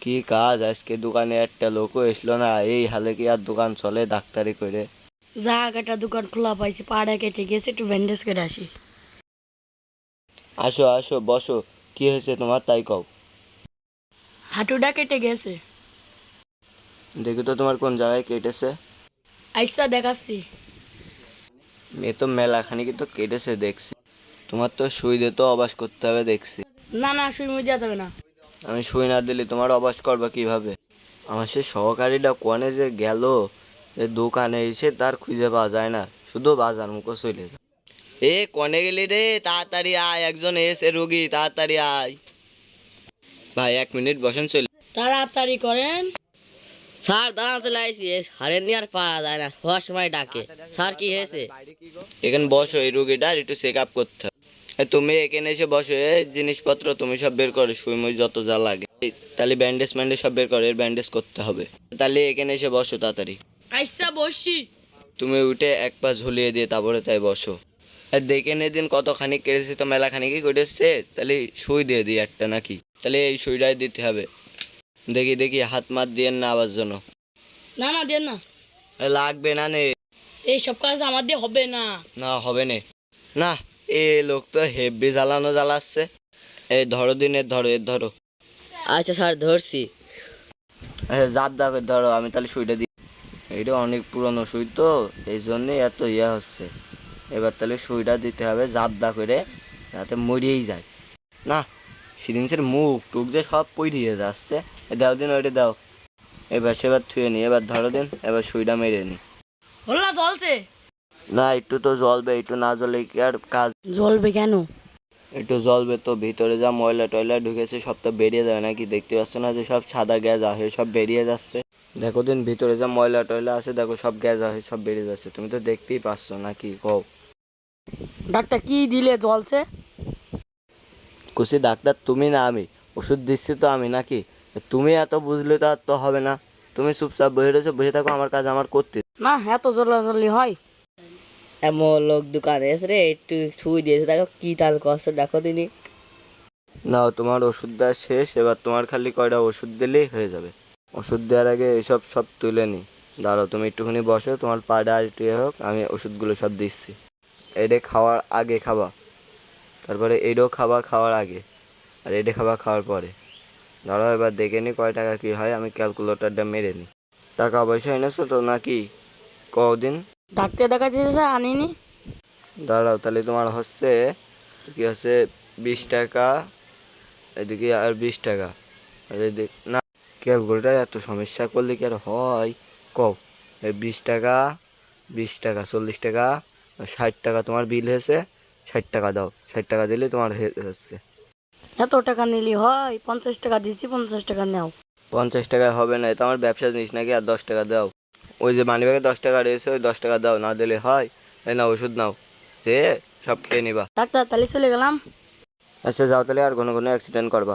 কি কাজ আজকে দোকানে একটা লোকও এসলো না, এই হালে কি আর দোকান চলে ডাক্তারি করে? যাক একটা দোকান খোলা পাইছি, পাড়া কেটে গেছে, একটু ব্যান্ডেজ করে আসি। আসো আসো বসো। কি হয়েছে তোমার তাই কও। হাঁটুটা কেটে গেছে। দেখি তো তোমার কোন জায়গায় কেটেছে। আইসা দেখাচ্ছি। এ তো মেলাখানি কিন্তু কেটেছে দেখছি। তোমার তো সুই দিয়ে তো অবাস করতে হবে দেখছি। না না, সুই মুই দেওয়া যাবে না। আমি সুই না দিলে তোমার অবাস করবা কিভাবে? আমার সে সহকারীটা কোনে যে গেল, এ দোকানে এসে তার খুঁজে পাওয়া যায় না, শুধু বাজার মুখো চলে যায়। এ কনে গেলি রে, তাড়াতাড়ি আয়, একজন এসে রোগী, তাড়াতাড়ি আয়। ভাই 1 মিনিট বসেন, চলে। তাড়াতাড়ি করেন। স্যার দাঁড়ান চলে আইসি, হারের নিয়ে আর পারা যায় না, হওয়ার সময় ডাকে। স্যার কি হয়েছে? এখানে বসো, এই রোগীটার একটু চেক আপ করতে হবে। তুমি এখানে এসে বসো, জিনিসপত্র তুমি সব বের করো, সুই মুই যত যা লাগে। তাহলে ব্যান্ডেজ ম্যান্ডেজ সব বের করো, এর ব্যান্ডেজ করতে হবে। তাহলে এখানে এসে বসো তাড়াতাড়ি। আইসা বসি। তুমি উঠে এক পা ঝুলিয়ে দিয়ে তারপরে তাই বসো। দেখে নে দিন কতখানি কেটেছে, তো মেলাখানি কি করেছে, তাহলে সুই দিয়ে দিই একটা নাকি, তাহলে এই সুইটাই দিতে হবে। দেখি দেখি, হাত মাত দিয়ে না আবার জন্য। না না, দেন না। লাগবে না নে। এই সব কাজ আমার দিয়ে হবে না। না হবে নে। না, এ লোক তো হেভি জ্বালানো জ্বালাচ্ছে। এই ধরো দিন, এর ধরো, এর ধরো। আচ্ছা স্যার ধরছি। জাপ দা করে ধরো, আমি তাহলে সুইটা দিই। এইটা অনেক পুরনো সুই তো, এই জন্যই এত ইয়ে হচ্ছে। এবার তাহলে সুইটা দিতে হবে জাপ দা করে, যাতে মরিয়েই যায়। না, সিরিঞ্জের মুখ টুক যে সব পইরিয়ে যাচ্ছে। দাও দিন, ওইটা দাও। এবার সেবার থুয়ে নি, এবার ধরো দিন, এবার সুইটা মেরে নি। হল না, চলছে। না, একটু তো জ্বলবে, একটু না জ্বলে কি আর কাজ? জ্বলবে কেন? একটু জ্বলবে তো, ভিতরে যা ময়লা টয়লা ঢুকেছে সব তো বেরিয়ে যাবে নাকি? দেখতে পাচ্ছ না যে সব সাদা গ্যাস আছে, সব বেরিয়ে যাচ্ছে। দেখো দিন, ভিতরে যা ময়লা টয়লা আছে দেখো, সব গ্যাস আছে, সব বেরিয়ে যাচ্ছে। তুমি তো দেখতেই পাচ্ছ নাকি কও? ডাক্তার কি দিলে জ্বলছে? খুশি ডাক্তার তুমি না আমি? ওষুধ দিচ্ছি তো আমি নাকি? তুমি এত বুঝলে তো আর তো হবে না। তুমি চুপচাপ বসে রয়েছো, বসে থাকো, আমার কাজ আমার করতে। না, এত জ্বলাজ্বলি হয়? এমন লোক দোকানে এসে রে, একটু ছুঁই দিয়েছে, দেখো কি তাল কষ্ট, দেখো তিনি। নাও, তোমার ওষুধ দেওয়া শেষ, এবার তোমার খালি কয়টা ওষুধ দিলেই হয়ে যাবে। ওষুধ দেওয়ার আগে এসব সব তুলে নি। দাঁড়াও, তুমি একটুখানি বসো, তোমার পাটা আর একটু হোক, আমি ওষুধগুলো সব দিচ্ছি। এটা খাওয়ার আগে খাবা, তারপরে এটাও খাবা খাওয়ার আগে, আর এটা খাবা খাওয়ার পরে। দাঁড়াও, এবার দেখে নি কয় টাকা কি হয়, আমি ক্যালকুলেটরটা মেরে নিই। টাকা পয়সা এনেছো তো নাকি? কদিন। ডাক্তার দেখাচ্ছি স্যার, আনিনি। দাঁড়াও, তাহলে তোমার হচ্ছে কি হচ্ছে, 20 টাকা, এদিকে আর 20 টাকা, আর এদিকে না। ক্যালকুলেটার এত সমস্যা করলে কি আর হয়? কও। এই 20 টাকা, 20 টাকা, 40 টাকা, 60 টাকা তোমার বিল হয়েছে। 60 টাকা দাও, 60 টাকা দিলে তোমার হচ্ছে। এত টাকা নিলি হয়? 50 টাকা দিচ্ছি, 50 টাকা নাও। 50 টাকায় হবে না, এটা আমার ব্যবসা জিনিস নাকি? আর 10 টাকা দাও। ওই যে মানিব্যাগে 10 টাকা রয়েছে, ওই 10 টাকা দাও, না দিলে হয়? এই না, ওষুধ নাও, যে সব খেয়ে নিবা। ডাক্তার তাহলে চলে গেলাম। আচ্ছা যাও, তাহলে আর ঘন ঘন অ্যাক্সিডেন্ট করবা।